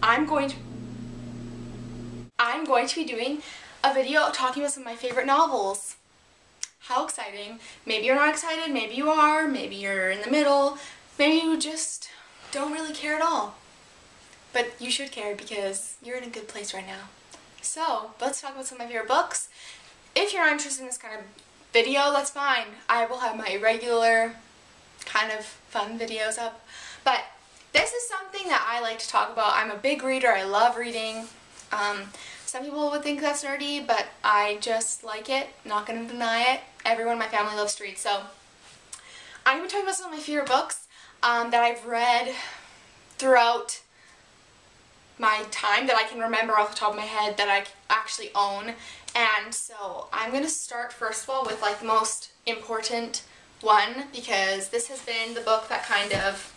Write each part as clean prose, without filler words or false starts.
I'm going to be doing a video talking about some of my favorite novels. How exciting. Maybe you're not excited, maybe you are, maybe you're in the middle, maybe you just don't really care at all. But you should care because you're in a good place right now. So, let's talk about some of my favorite books. If you're not interested in this kind of video, that's fine. I will have my regular kind of fun videos up. But this is something that I like to talk about. I'm a big reader. I love reading. Some people would think that's nerdy, but I just like it. Not going to deny it. Everyone in my family loves to read. So I'm going to be talking about some of my favorite books that I've read throughout my time that I can remember off the top of my head that I actually own. And so I'm going to start first of all with like the most important one, because this has been the book that kind of,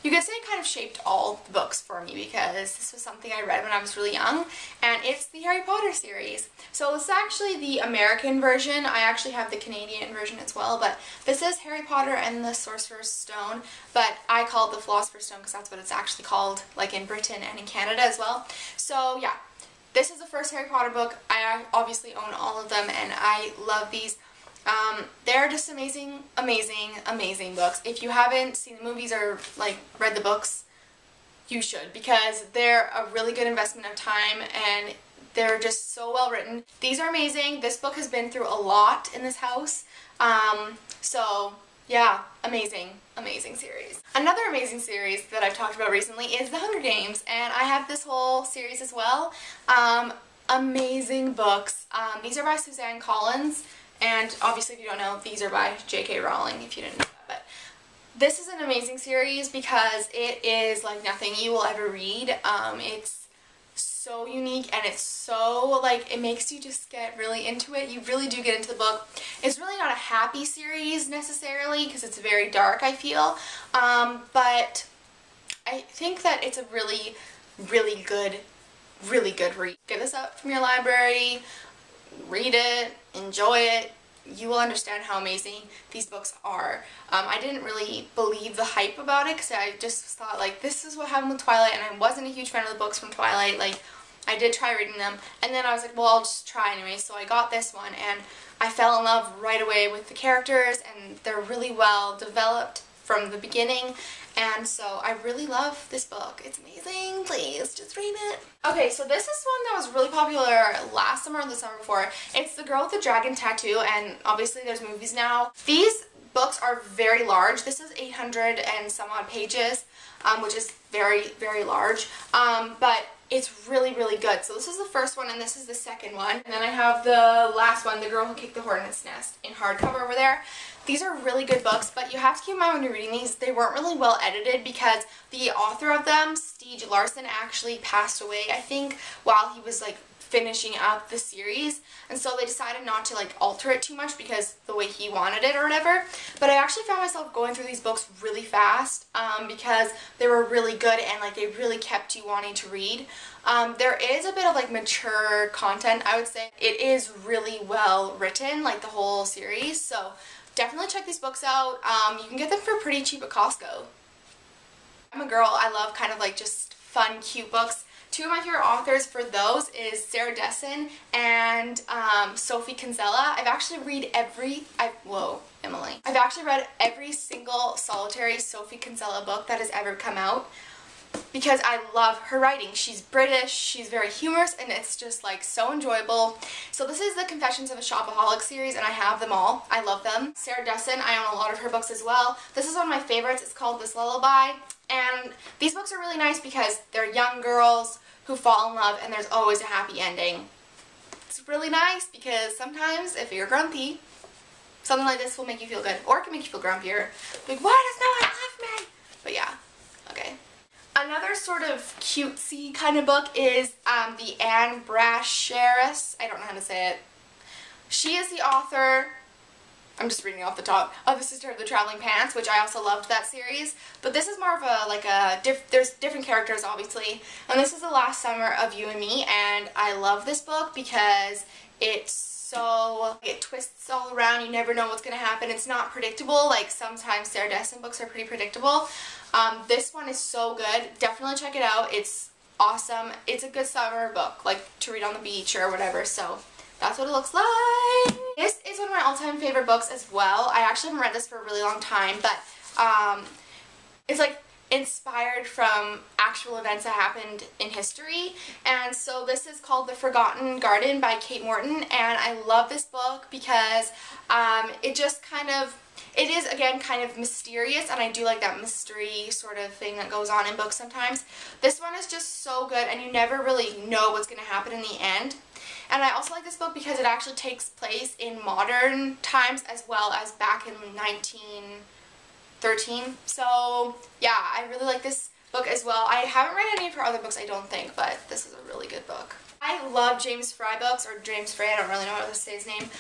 you could say, kind of shaped all the books for me, because this was something I read when I was really young, and it's the Harry Potter series. So this is actually the American version. I actually have the Canadian version as well, but this is Harry Potter and the Sorcerer's Stone, but I call it the Philosopher's Stone because that's what it's actually called, like in Britain and in Canada as well. So yeah, this is the first Harry Potter book. I obviously own all of them, and I love these. They're just amazing, amazing, amazing books. If you haven't seen the movies or like read the books, you should, because they're a really good investment of time and they're just so well written. These are amazing. This book has been through a lot in this house. So yeah, amazing, amazing series. Another amazing series that I've talked about recently is The Hunger Games, and I have this whole series as well. Amazing books. These are by Suzanne Collins. And obviously, if you don't know, these are by JK Rowling, if you didn't know that. But this is an amazing series because it is like nothing you will ever read. It's so unique, and it's so, like, it makes you just get really into it. You really do get into the book. It's really not a happy series necessarily because it's very dark, I feel. But I think that it's a really, really good read. Get this up from your library. Read it, enjoy it. You will understand how amazing these books are. I didn't really believe the hype about it because I just thought, like, this is what happened with Twilight, and I wasn't a huge fan of the books from Twilight. Like, I did try reading them, and then I was like, well, I'll just try anyway. So I got this one, and I fell in love right away with the characters, and they're really well developed from the beginning. And so I really love this book. It's amazing. Please, just read it. Okay, so this is one that was really popular last summer or the summer before. It's The Girl with the Dragon Tattoo, and obviously there's movies now. These books are very large. This is 800 and some odd pages, which is very, very large. But it's really, really good. So this is the first one, and this is the second one. And then I have the last one, The Girl Who Kicked the Hornet's Nest, in hardcover over there. These are really good books, but you have to keep in mind when you're reading these, they weren't really well edited because the author of them, Stieg Larsson, actually passed away, I think, while he was like finishing up the series, and so they decided not to like alter it too much because the way he wanted it or whatever. But I actually found myself going through these books really fast because they were really good and like they really kept you wanting to read. There is a bit of like mature content, I would say. It is really well written, like the whole series, so definitely check these books out. You can get them for pretty cheap at Costco. I'm a girl, I love kind of like just fun, cute books. Two of my favorite authors for those is Dessen and Sophie Kinsella. I've actually read I've actually read every single solitary Sophie Kinsella book that has ever come out because I love her writing. She's British, she's very humorous, and it's just like so enjoyable. So this is the Confessions of a Shopaholic series, and I have them all. I love them. Dessen, I own a lot of her books as well. This is one of my favorites. It's called This Lullaby, and these books are really nice because they're young girls who fall in love, and there's always a happy ending. It's really nice because sometimes if you're grumpy, something like this will make you feel good, or it can make you feel grumpier. Like, why does no one love me? But yeah, okay. Another sort of cutesy kind of book is the Brashares. I don't know how to say it. She is the author, I'm just reading off the top, of The Sister of the Traveling Pants, which I also loved that series. But this is more of a, there's different characters obviously. And this is The Last Summer of You and Me, and I love this book because it twists all around. You never know what's going to happen. It's not predictable. Like sometimes Dessen books are pretty predictable. This one is so good. Definitely check it out. It's awesome. It's a good summer book, like to read on the beach or whatever, so that's what it looks like. This is one of my all-time favorite books as well. I actually haven't read this for a really long time, but it's like inspired from actual events that happened in history. And so this is called The Forgotten Garden by Kate Morton, and I love this book because it just kind of, it is again kind of mysterious, and I do like that mystery sort of thing that goes on in books sometimes. This one is just so good, and you never really know what's going to happen in the end. And I also like this book because it actually takes place in modern times as well as back in 1913. So yeah, I really like this book as well. I haven't read any of her other books, I don't think, but this is a really good book. I love James Frey books, or James Frey, I don't really know how to say his name.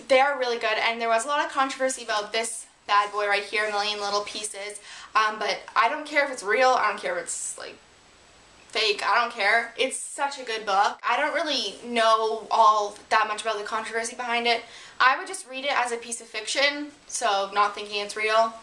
They are really good, and there was a lot of controversy about this bad boy right here, A Million Little Pieces, but I don't care if it's real, I don't care if it's like fake, I don't care. It's such a good book. I don't really know all that much about the controversy behind it. I would just read it as a piece of fiction, so not thinking it's real,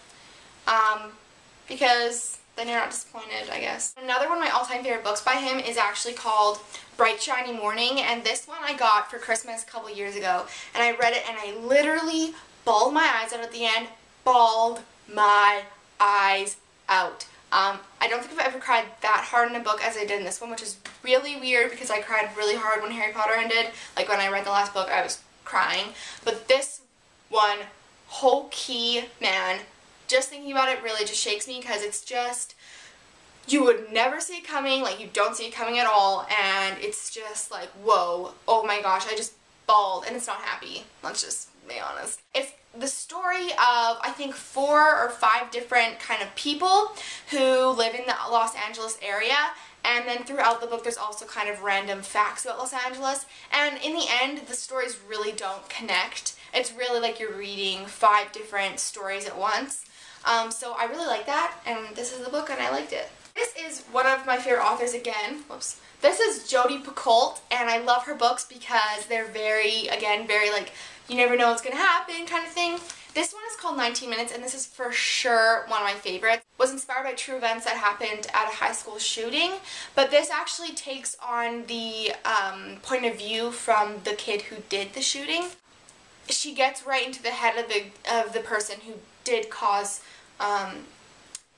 because then you're not disappointed, I guess. Another one of my all-time favorite books by him is actually called Bright Shiny Morning, and this one I got for Christmas a couple years ago, and I read it and I literally bawled my eyes out at the end. Bawled my eyes out. I don't think I've ever cried that hard in a book as I did in this one, which is really weird because I cried really hard when Harry Potter ended. Like when I read the last book, I was crying. But this one, whole key, man, just thinking about it really just shakes me because it's just, you would never see it coming, like you don't see it coming at all, and it's just like, whoa, oh my gosh, I just bawled, and it's not happy, let's just be honest. It's the story of, I think, 4 or 5 different kind of people who live in the Los Angeles area, and then throughout the book there's also kind of random facts about Los Angeles, and in the end the stories really don't connect. It's really like you're reading 5 different stories at once. So I really like that, and this is the book and I liked it. This is one of my favorite authors again. Whoops. This is Jodi Picoult, and I love her books because they're very, again, very like, you never know what's going to happen kind of thing. This one is called 19 Minutes, and this is for sure one of my favorites. It was inspired by true events that happened at a high school shooting, but this actually takes on the point of view from the kid who did the shooting. She gets right into the head of the person who did cause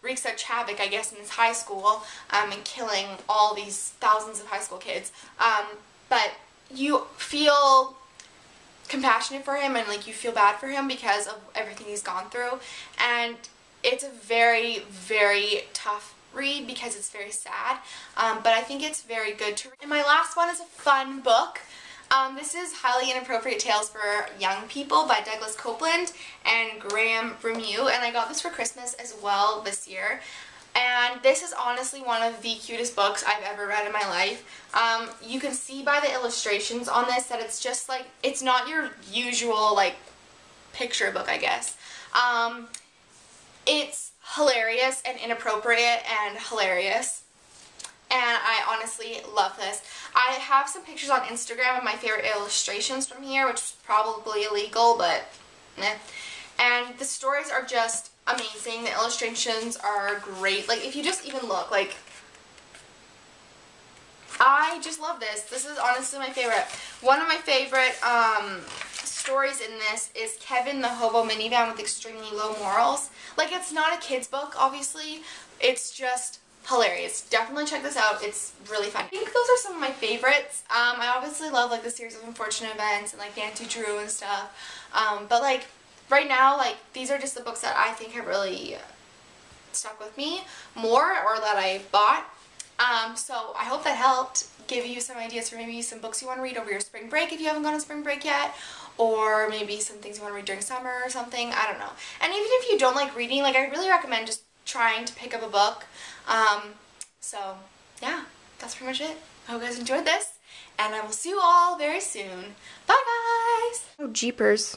wreak such havoc, I guess, in this high school, and killing all these thousands of high school kids. But you feel compassionate for him, and like you feel bad for him because of everything he's gone through, and it's a very, very tough read because it's very sad, but I think it's very good to read. And my last one is a fun book. This is Highly Inappropriate Tales for Young People by Douglas Coupland and Graham Remieux, and I got this for Christmas as well this year. And this is honestly one of the cutest books I've ever read in my life. You can see by the illustrations on this that it's just like, it's not your usual like picture book, I guess. It's hilarious and inappropriate and hilarious. And I honestly love this. I have some pictures on Instagram of my favorite illustrations from here, which is probably illegal, but meh. And the stories are just amazing. The illustrations are great. Like, if you just even look, like, I just love this. This is honestly my favorite. One of my favorite stories in this is Kevin the Hobo Minivan with Extremely Low Morals. Like, it's not a kid's book, obviously. It's just hilarious. Definitely check this out. It's really fun. I think those are some of my favorites. I obviously love like the series of Unfortunate Events and like Nancy Drew and stuff. But like right now, like these are just the books that I think have really stuck with me more, or that I bought. So I hope that helped give you some ideas for maybe some books you want to read over your spring break if you haven't gone on spring break yet, or maybe some things you want to read during summer or something. I don't know. And even if you don't like reading, like I really recommend just trying to pick up a book. So yeah, that's pretty much it. I hope you guys enjoyed this, and I will see you all very soon. Bye guys! Oh jeepers.